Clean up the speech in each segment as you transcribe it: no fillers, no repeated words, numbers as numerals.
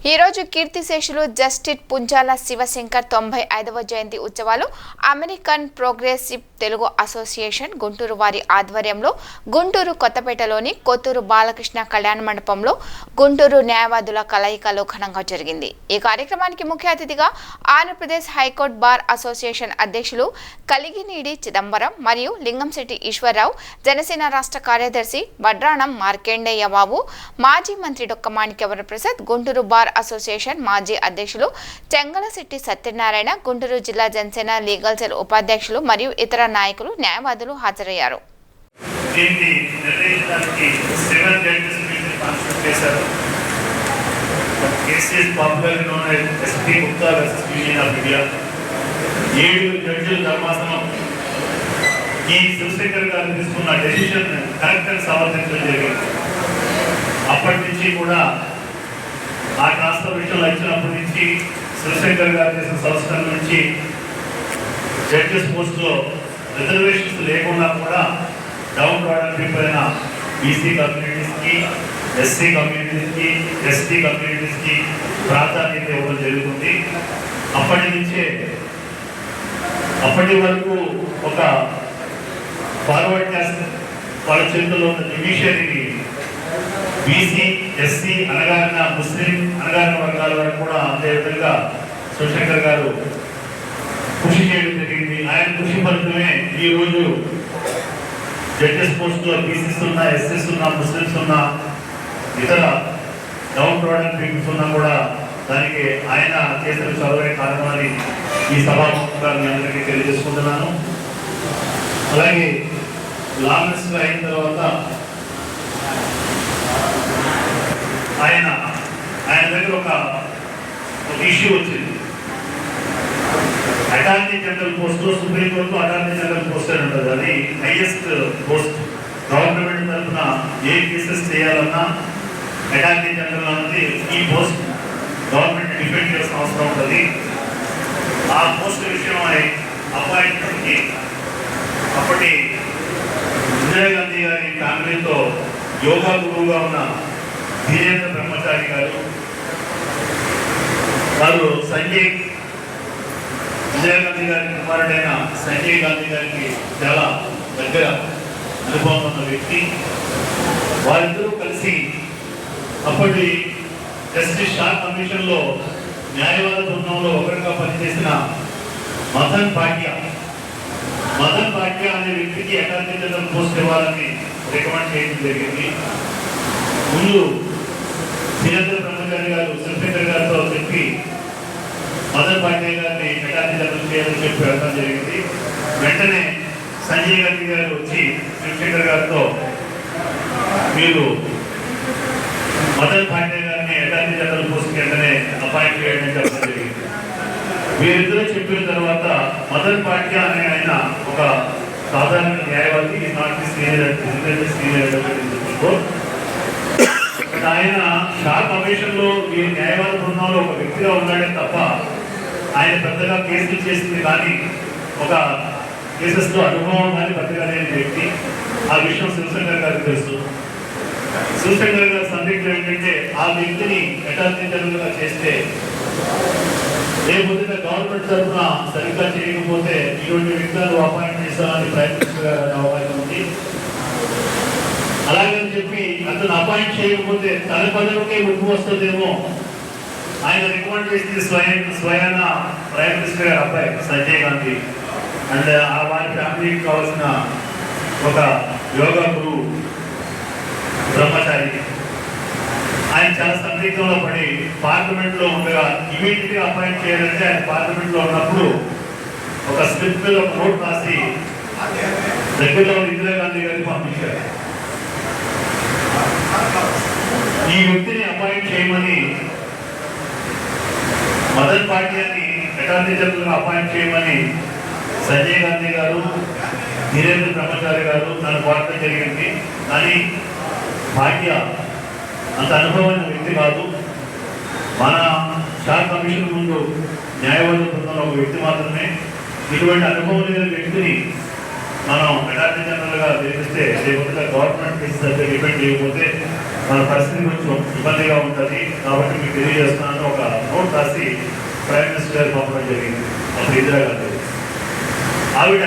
ఈ రోజు కీర్తిశేషులు జస్టిస్ పుంజాల శివశంకర్ 95వ జయంతి ఉత్సవాలు American progressive Telugu association Guntur వారి ఆధ్వర్యంలో గుంటూరు కొత్తపేటలోని కొత్తూరు బాలకృష్ణ కళ్యాణ మండపంలో గుంటూరు న్యాయవాదుల కలయికలో ఘనంగా జరిగింది. ఈ కార్యక్రమానికి ముఖ్య అతిథిగా ఆంధ్రప్రదేశ్ హైకోర్టు బార్ అసోసియేషన్ అధ్యక్షులు కలిగినీడి చిదంబరం మరియు లింగంశెట్టి ఈశ్వరరావు, జనసేన రాష్ట్ర కార్యదర్శి వడ్రాణం మార్కండేయ బాబు, మాజీ మంత్రి డొక్క మాణిక్యవరప్రసాద్, గుంటూరు బార్ అసోసియేషన్ మాజీ అధ్యక్షులు చెంగలశెట్టి సత్యనారాయణ, గుంటూరు జిల్లా జనసేన లీగల్ సెల్ ఉపాధ్యక్షులు మరియు ఇతర నాయకులు, న్యాయవాదులు హాజరయ్యారు. అప్పటి నుంచి కూడా ఆ ట్రాన్స్ఫర్ విషయంలో వచ్చినప్పటి నుంచి శివశంకర్ గారు చేసిన సంవత్సరం నుంచి జడ్జెస్ పోస్టులో రిజర్వేషన్స్ లేకుండా కూడా డౌన్ రావడం పీపుల్ అయిన బీసీ కమ్యూనిటీస్కి, ఎస్సీ కమ్యూనిటీస్కి, ఎస్టీ కమ్యూనిటీస్కి ప్రాధాన్యత ఇవ్వడం జరుగుతుంది. అప్పటి వరకు ఒక ఫార్వర్డ్ క్యాస్ట్ వాళ్ళ చేతుల్లో ఉన్న జ్యుడిషియరీని బీసీ, ఎస్సీ, అనగారిన ముస్లిం అనగారిన వర్గాల వరకు కూడా అదేవిధంగా శివశంకర్ గారు కృషి చేయడం జరిగింది. ఆయన కృషి ఫలితమే ఈరోజు జడ్జెస్ పోస్టులో బీసీస్ ఉన్నా, ఎస్సీస్ ఉన్నా, ముస్లిమ్స్ ఉన్నా, ఇతర డౌన్ రోడ్ పీపుల్స్ ఉన్నా కూడా దానికి ఆయన చేసిన చదువునే కారణమని ఈ సభాముఖంగా మీ అందరికీ తెలియజేసుకుంటున్నాను. అలాగే లామెన్స్ అయిన తర్వాత ఆయన దగ్గర ఒక ఇష్యూ వచ్చింది. అటార్నీ జనరల్ పోస్ట్లో సుప్రీంకోర్టు అటార్నీ జనరల్ పోస్ట్ అని ఉంటుంది. అది హైయెస్ట్ పోస్ట్. గవర్నమెంట్ తరఫున ఏ కేసెస్ చేయాలన్నా అటార్నీ జనరల్ అన్నది ఈ పోస్ట్ గవర్నమెంట్ డిపెండ్ చేసిన అవసరం ఉంటుంది. ఆ పోస్ట్ విషయమై అపాయింట్మెంట్కి అప్పటి ఇందిరాగాంధీ గారి ఫ్యామిలీతో యోగా గురువుగా ఉన్న ధీరేంద్ర బ్రహ్మచారి వారు సంజయ్ ఇందిరాగాంధీ గారి కుమారుడైన సంజయ్ గాంధీ గారికి చాలా దగ్గర అనుభవం ఉన్న వ్యక్తి. వారిద్దరూ కలిసి అప్పటి జస్టిస్ షా కమిషన్లో న్యాయవాద బృందంలో ఒకరిగా పనిచేసిన మదన్ భాగ్య అనే వ్యక్తికి అటార్నీ జనరల్ పోస్ట్ ఇవ్వాలని రికమెండ్ చేయడం జరిగింది. ముందు ధీరేంద్ర బ్రహ్మచారి గారు శివశంకర్ గారితో చెప్పి మదన్ భాగ్య గారిని అటార్నీ జనరల్ చేయాలని చెప్పి వెళ్ళడం జరిగింది. వెంటనే సంజయ్ గాంధీ గారు వచ్చి శివశంకర్ గారితో మీరు మదన్ భాగ్య గారిని అటార్నీ జనరల్ పోస్ట్ వెంటనే అపాయింట్ చేయడం చెప్పడం జరిగింది. వీరిద్దరూ చెప్పిన తర్వాత మదన్ భాగ్య అనే ఆయన ఒక సాధారణ న్యాయవాది, నాట్ సీనియర్ ఆయన షా కమిషన్ లో ఈ న్యాయవాద బృందంలో ఒక వ్యక్తిగా ఉన్నాడే తప్ప ఆయన పెద్దగా కేసులు చేసింది కానీ ఒక కేసెస్ లో అనుభవం కానీ పెద్దగా లేని వ్యక్తి. ఆ విషయం శివశంకర్ గారికి తెలుసు. శివశంకర్ గారి సందిగ్ధం ఏంటంటే ఆ వ్యక్తిని అటార్నీ జనరల్ గా చేస్తే లేకపోతే గవర్నమెంట్ తరఫున సరిగ్గా చేయకపోతే ఇటువంటి వ్యక్తులను అపాయింట్ చేస్తామని ప్రయత్నించే అవకాశం ఉంది. అలాగని చెప్పి అతను అపాయింట్ చేయకపోతే తన పదవికే ముప్పు వస్తుందేమో ఆయన రికమెండ్ చేసింది స్వయాన ప్రైమ్ మినిస్టర్ గారి అబ్బాయి సంజయ్ గాంధీ అండ్ వారి ఫ్యామిలీకి కావాల్సిన ఒక యోగా గురువు బ్రహ్మచారి. ఆయన చాలా సందిగ్ధంలో పడి పార్లమెంట్లో ఉండగా ఇమీడియట్ గా అపాయింట్ చేయాలంటే ఆయన పార్లమెంట్లో ఉన్నప్పుడు ఒక స్లిప్ మీద ఒక నోట్ రాసి దగ్గరలో ఇందిరాగాంధీ గారికి పంపించారు. ఈ వ్యక్తిని అపాయింట్ చేయమని మదన్ భాగ్యాన్ని అటార్నీ జనరల్ అపాయింట్ చేయమని సంజయ్ గాంధీ గారు, ధీరేంద్ర బ్రహ్మచారి గారు నన్ను కోరడం జరిగింది. కానీ భాగ్య అంత అనుభవమైన వ్యక్తి కాదు. మన షా కమిషన్ ముందు న్యాయవాద బృందంలో ఒక వ్యక్తి మాత్రమే. ఇటువంటి అనుభవం లేని వ్యక్తిని మనం అటార్నీ జనరల్ గా నియమిస్తే లేకపోతే గవర్నమెంట్ కేసెస్ డిపెండ్ చేయకపోతే మన పరిస్థితి కొంచెం ఇబ్బందిగా ఉంటుంది కాబట్టి మీకు తెలియజేస్తున్నాను. ఒక నోట్ రాసి ప్రైమ్ మినిస్టర్ గారు పంపడం జరిగింది. అప్పుడు ఇందిరాగాంధీ ఆవిడ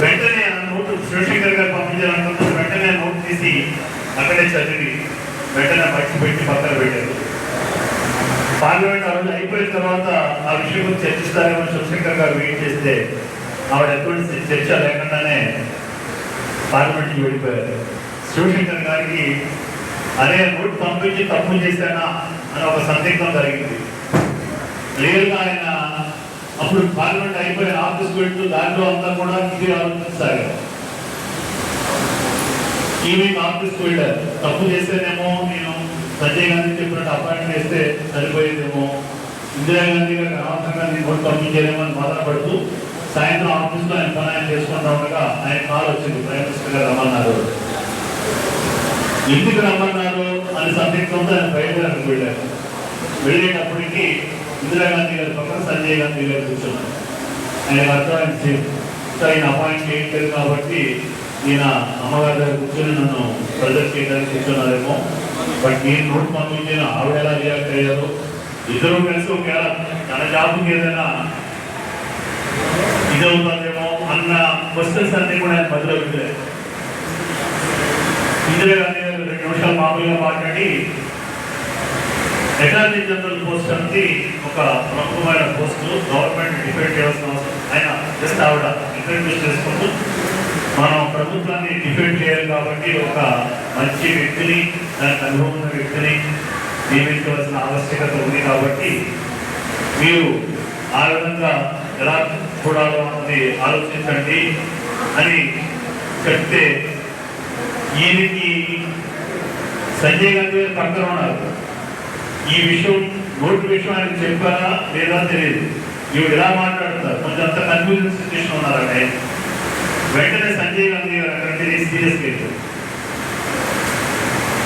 వెంటనే ఆ నోటు శివశంకర్ గారు పంపించాలనుకున్నప్పుడు వెంటనే నోట్ తీసి అక్కడే చదివి వెంటనే మర్చిపెట్టి పక్కన పెట్టారు. పార్లమెంట్ ఆ రోజు అయిపోయిన తర్వాత ఆ విషయం గురించి చర్చిస్తారేమో శివశంకర్ గారు వెయిట్ చేస్తే ఆవిడ ఎటువంటి చర్చ లేకుండానే పార్లమెంట్కి వెళ్ళిపోయారు. శివశంకర్ గారికి అదే నోట్ పంపించి తప్పు చేశానా అని ఒక సందిగ్ధం జరిగింది. రియల్గా ఆయన అప్పుడు పార్లమెంట్ అయిపోయిన ఆఫీస్కి వెళ్తూ దాంట్లో అంతా కూడా ఇది ఆలోచిస్తారు. ఈవినింగ్ ఆఫీస్కి వెళ్ళారు. తప్పు చేస్తేనేమో నేను సంజయ్ గాంధీ చెప్పినట్టు అపాయింట్మెంట్ చేస్తే సరిపోయేదేమో, ఇందిరాగాంధీ గారికి అనవసరంగా నేను నోట్ పంపించేదేమో అని బాధపడుతూ సాయంత్రం ఆఫీస్లో ఆయన పని ఆయన చేసుకుంటా ఉండగా ఆయన కాల్ వచ్చింది. ప్రైమ్ మినిస్టర్ గారు రమ్మన్నారు. ఎందుకు రమ్మన్నారు అని సందిగ్ధంతో ఆయన బయలుదేరికి వెళ్ళారు. వెళ్ళేటప్పటికి ఇందిరాగాంధీ గారి పక్కన సంజయ్ గాంధీ గారు కూర్చున్నారు. ఆయన అర్థమైంది ఆయన అపాయింట్ చేయట్లేదు కాబట్టి ఈయన అమ్మగారి దగ్గర కూర్చొని నన్ను ప్రజెంట్ చేయడానికి కూర్చున్నారేమో, బట్ నేను నోట్ పంపించిన ఆవిడ ఎలా రియాక్ట్ అయ్యారు, ఇద్దరు కలిసి ఒకవేళ తన జాబ్కి ఏదైనా ఇదవుతుందేమో అన్న క్వశ్చన్స్ అన్ని కూడా ఆయన మధ్యలో పెట్టారు. ఇందిరాగాంధీ గారు 2 నిమిషాలు మామూలుగా మాట్లాడి అటార్నీ జనరల్ పోస్ట్ అనేది ఒక ప్రముఖమైన పోస్టు, గవర్నమెంట్ డిఫెండ్ చేయాల్సిన అవసరం. ఆయన జస్ట్ ఆవిడ ఇంట్రడ్యూస్ చేసుకుంటూ మనం ప్రభుత్వాన్ని డిఫెండ్ చేయాలి కాబట్టి ఒక మంచి వ్యక్తిని, దానికి అనుభవం ఉన్న వ్యక్తిని నియమించవలసిన ఆవశ్యకత ఉంది కాబట్టి మీరు ఆ విధంగా ఎలా చూడాలో అన్నది ఆలోచించండి అని చెప్తే ఈయనకి సంజయ్ గాంధీ గారు పక్కన ఉన్నారు. ఈ విషయం నోటి విషయం ఆయన చెప్పారా లేదా తెలియదు. ఇవి ఎలా మాట్లాడుతున్నారు, కొంచెం అంత కన్ఫ్యూజన్ సిచ్యువేషన్ ఉన్నారంటే వెంటనే సంజయ్ గాంధీ గారు అక్కడికి సీరియస్ లేదు.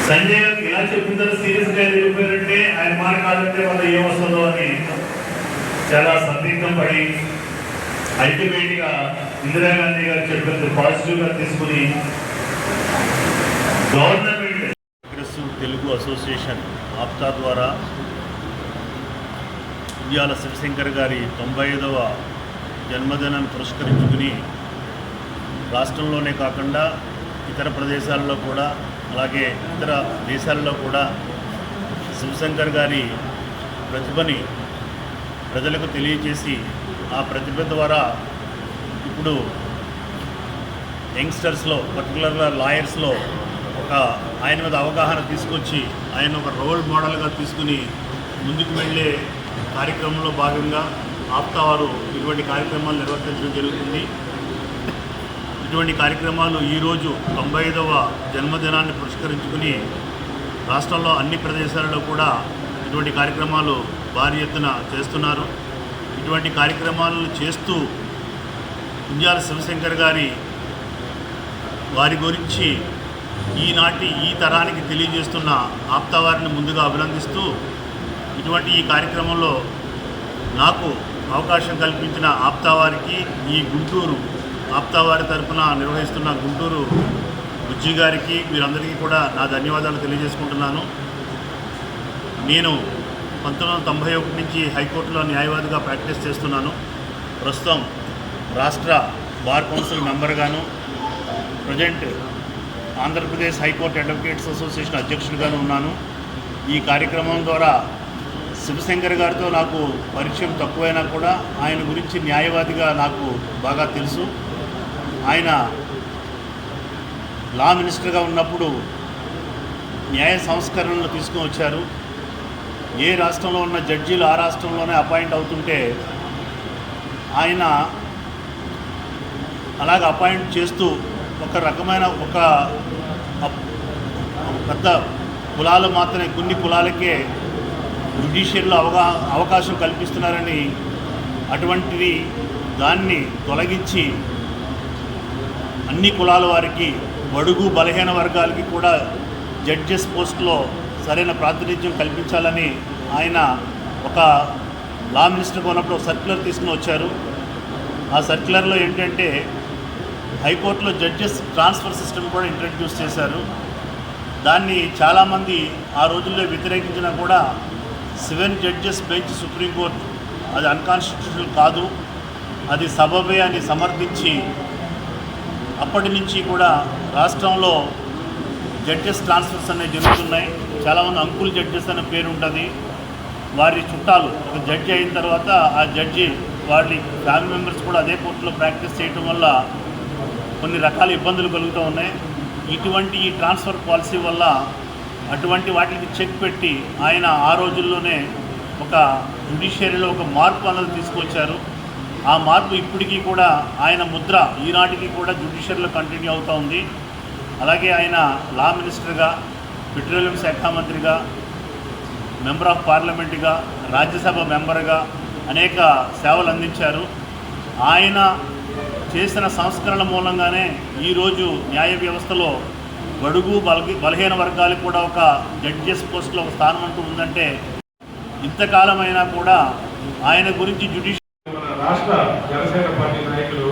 సంజయ్ గారు ఇలా చెప్పిందని సీరియస్గా వెళ్ళిపోయారంటే ఆయన మాట కాదంటే వాళ్ళ ఏమొస్తుందో అని చాలా సందిగ్ధం పడి అల్టిమేట్గా ఇందిరాగాంధీ గారు చెప్పింది పాజిటివ్గా తీసుకుని గవర్నమెంట్ తెలుగు అసోసియేషన్ ఆప్తా ద్వారా ఉయ్యాల శివశంకర్ గారి 95వ జన్మదినాన్ని పురస్కరించుకుని రాష్ట్రంలోనే కాకుండా ఇతర ప్రదేశాల్లో కూడా అలాగే ఇతర దేశాల్లో కూడా శివశంకర్ గారి ప్రతిభని ప్రజలకు తెలియజేసి ఆ ప్రతిభ ద్వారా ఇప్పుడు యంగ్స్టర్స్లో పర్టికులర్గా లాయర్స్లో ఒక ఆయన మీద అవగాహన తీసుకొచ్చి ఆయన ఒక రోల్ మోడల్గా తీసుకుని ముందుకు వెళ్ళే కార్యక్రమంలో భాగంగా ఆప్తా వారు ఇటువంటి కార్యక్రమాలు నిర్వర్తించడం జరుగుతుంది. ఇటువంటి కార్యక్రమాలు ఈరోజు 95వ జన్మదినాన్ని పురస్కరించుకుని రాష్ట్రంలో అన్ని ప్రదేశాలలో కూడా ఇటువంటి కార్యక్రమాలు భారీ ఎత్తున చేస్తున్నారు. ఇటువంటి కార్యక్రమాలను చేస్తూ ఉయ్యాల శివశంకర్ గారి వారి గురించి ఈనాటి ఈ తరానికి తెలియజేస్తున్న ఆప్తా వారిని ముందుగా అభినందిస్తూ ఇటువంటి ఈ కార్యక్రమంలో నాకు అవకాశం కల్పించిన ఆప్తా వారికి, ఈ గుంటూరు ఆప్తా వారి తరఫున నిర్వహిస్తున్న గుంటూరు బుజ్జి గారికి వీరందరికీ కూడా నా ధన్యవాదాలు తెలియజేసుకుంటున్నాను. నేను 1991 నుంచి హైకోర్టులో న్యాయవాదిగా ప్రాక్టీస్ చేస్తున్నాను. ప్రస్తుతం రాష్ట్ర బార్ కౌన్సిల్ మెంబర్గాను, present Andhra Pradesh high court advocates association అధ్యక్షుడిగాను ఉన్నాను. ఈ కార్యక్రమం ద్వారా శివశంకర్ గారితో నాకు పరిచయం తక్కువైనా కూడా ఆయన గురించి న్యాయవాదిగా నాకు బాగా తెలుసు. ఆయన లా మినిస్టర్గా ఉన్నప్పుడు న్యాయ సంస్కరణలు తీసుకుని వచ్చారు. ఏ రాష్ట్రంలో ఉన్న జడ్జీలు ఆ రాష్ట్రంలోనే అపాయింట్ అవుతుంటే ఆయన అలాగ అపాయింట్ చేస్తూ ఒక రకమైన ఒక పెద్ద కులాలు మాత్రమే, కొన్ని కులాలకే జ్యుడిషియల్లో అవకాశం కల్పిస్తున్నారని అటువంటిది దాన్ని తొలగించి అన్ని కులాల వారికి, బడుగు బలహీన వర్గాలకి కూడా జడ్జెస్ పోస్టులో సరైన ప్రాతినిధ్యం కల్పించాలని ఆయన ఒక లా మినిస్టర్గా ఉన్నప్పుడు సర్క్యులర్ తీసుకుని వచ్చారు. ఆ సర్క్యులర్లో ఏంటంటే హైకోర్టులో జడ్జెస్ ట్రాన్స్ఫర్ సిస్టమ్ కూడా ఇంట్రడ్యూస్ చేశారు. దాన్ని చాలామంది ఆ రోజుల్లో వ్యతిరేకించినా కూడా 7 జడ్జెస్ బెంచ్ సుప్రీంకోర్టు అది అన్కాన్స్టిట్యూషనల్ కాదు, అది సబబే అని సమర్థించి అప్పటి నుంచి కూడా రాష్ట్రంలో జడ్జెస్ ట్రాన్స్ఫర్స్ అనేవి జరుగుతున్నాయి. చాలామంది అంకుల్ జడ్జెస్ అనే పేరు ఉంటుంది. వారి చుట్టాలు ఒక జడ్జి అయిన తర్వాత ఆ జడ్జి వారి ఫ్యామిలీ మెంబర్స్ కూడా అదే కోర్టులో ప్రాక్టీస్ చేయడం వల్ల కొన్ని రకాల ఇబ్బందులు కలుగుతూ ఉన్నాయి. ఇటువంటి ఈ ట్రాన్స్ఫర్ పాలసీ వల్ల అటువంటి వాటికి చెక్ పెట్టి ఆయన ఆ రోజుల్లోనే ఒక జ్యుడిషియరీలో ఒక మార్పు అన్నది తీసుకొచ్చారు. ఆ మార్పు ఇప్పటికీ కూడా ఆయన ముద్ర ఈనాటికి కూడా జ్యుడిషియరీలో కంటిన్యూ అవుతూ ఉంది. అలాగే ఆయన లా మినిస్టర్గా, పెట్రోలియం శాఖ మంత్రిగా, మెంబర్ ఆఫ్ పార్లమెంట్గా, రాజ్యసభ మెంబర్గా అనేక సేవలు అందించారు. ఆయన చేసిన సంస్కరణ మూలంగానే ఈరోజు న్యాయ వ్యవస్థలో బడుగు బలహీన వర్గాలకు కూడా ఒక జడ్జెస్ పోస్టులో ఒక స్థానం అంటూ ఉందంటే ఇంతకాలమైనా కూడా ఆయన గురించి మన రాష్ట్ర జనసేన పార్టీ నాయకులు